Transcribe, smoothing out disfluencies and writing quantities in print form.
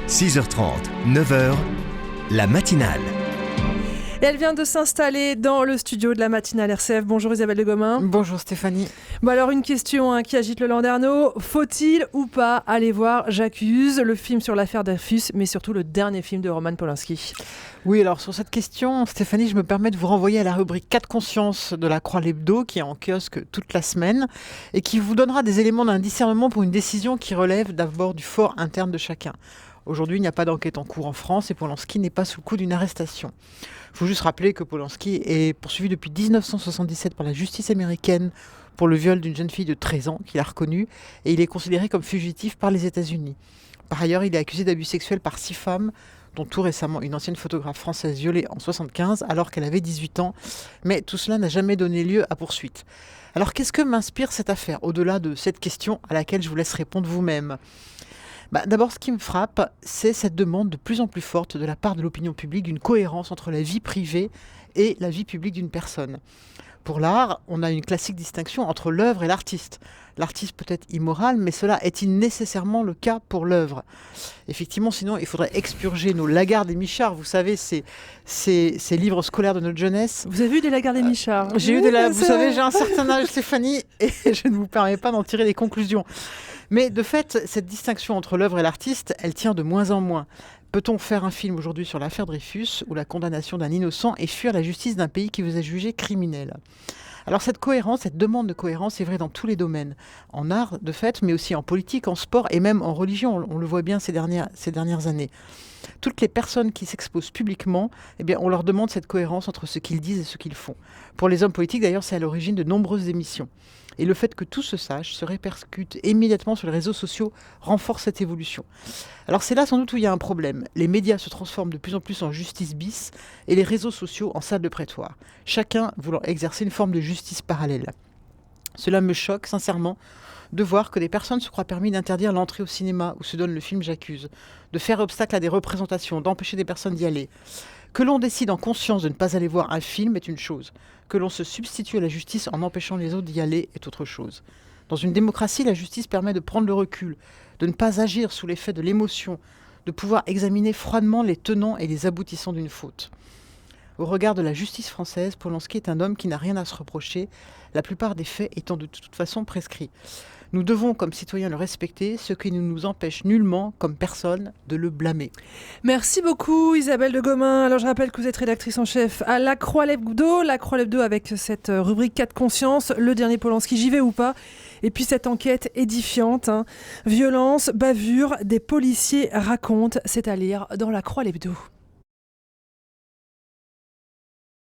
6h30, 9h, la matinale. Et elle vient de s'installer dans le studio de la matinale RCF. Bonjour Isabelle de Gomin. Bonjour Stéphanie. Bon alors une question qui agite le Landerneau. Faut-il ou pas aller voir J'accuse, le film sur l'affaire Dreyfus, mais surtout le dernier film de Roman Polanski? Oui, alors sur cette question, Stéphanie, je me permets de vous renvoyer à la rubrique 4 conscience de la Croix l'Hebdo qui est en kiosque toute la semaine et qui vous donnera des éléments d'un discernement pour une décision qui relève d'abord du fort interne de chacun. Aujourd'hui, il n'y a pas d'enquête en cours en France et Polanski n'est pas sous le coup d'une arrestation. Il faut juste rappeler que Polanski est poursuivi depuis 1977 par la justice américaine pour le viol d'une jeune fille de 13 ans qu'il a reconnue et il est considéré comme fugitif par les États-Unis. Par ailleurs, il est accusé d'abus sexuels par 6 femmes, dont tout récemment une ancienne photographe française violée en 1975 alors qu'elle avait 18 ans. Mais tout cela n'a jamais donné lieu à poursuite. Alors qu'est-ce que m'inspire cette affaire, au-delà de cette question à laquelle je vous laisse répondre vous-même ? D'abord, ce qui me frappe, c'est cette demande de plus en plus forte de la part de l'opinion publique d'une cohérence entre la vie privée et la vie publique d'une personne. Pour l'art, on a une classique distinction entre l'œuvre et l'artiste. L'artiste peut être immoral, mais cela est-il nécessairement le cas pour l'œuvre ? Effectivement, sinon, il faudrait expurger nos Lagarde et Michard. Vous savez, ces livres scolaires de notre jeunesse. Vous avez eu des Lagarde et Michard ? J'ai eu vous savez, j'ai un certain âge, Stéphanie, et je ne vous permets pas d'en tirer des conclusions. Mais de fait, cette distinction entre l'œuvre et l'artiste, elle tient de moins en moins. Peut-on faire un film aujourd'hui sur l'affaire Dreyfus ou la condamnation d'un innocent et fuir la justice d'un pays qui vous a jugé criminel ? Alors cette cohérence, cette demande de cohérence est vraie dans tous les domaines. En art, de fait, mais aussi en politique, en sport et même en religion. On le voit bien ces dernières années. Toutes les personnes qui s'exposent publiquement, on leur demande cette cohérence entre ce qu'ils disent et ce qu'ils font. Pour les hommes politiques, d'ailleurs, c'est à l'origine de nombreuses émissions. Et le fait que tout se sache, se répercute immédiatement sur les réseaux sociaux, renforce cette évolution. Alors c'est là sans doute où il y a un problème. Les médias se transforment de plus en plus en justice bis et les réseaux sociaux en salle de prétoire. Chacun voulant exercer une forme de justice parallèle. Cela me choque sincèrement de voir que des personnes se croient permis d'interdire l'entrée au cinéma où se donne le film J'accuse, de faire obstacle à des représentations, d'empêcher des personnes d'y aller. Que l'on décide en conscience de ne pas aller voir un film est une chose. Que l'on se substitue à la justice en empêchant les autres d'y aller est autre chose. Dans une démocratie, la justice permet de prendre le recul, de ne pas agir sous l'effet de l'émotion, de pouvoir examiner froidement les tenants et les aboutissants d'une faute. Au regard de la justice française, Polanski est un homme qui n'a rien à se reprocher, la plupart des faits étant de toute façon prescrits. Nous devons, comme citoyens, le respecter, ce qui ne nous empêche nullement, comme personne, de le blâmer. Merci beaucoup Isabelle de Gomin. Alors je rappelle que vous êtes rédactrice en chef à La Croix l'Hebdo. La Croix l'Hebdo avec cette rubrique 4 conscience, le dernier Polanski, j'y vais ou pas. Et puis cette enquête édifiante, violence, bavure, des policiers racontent, c'est à lire dans La Croix l'Hebdo.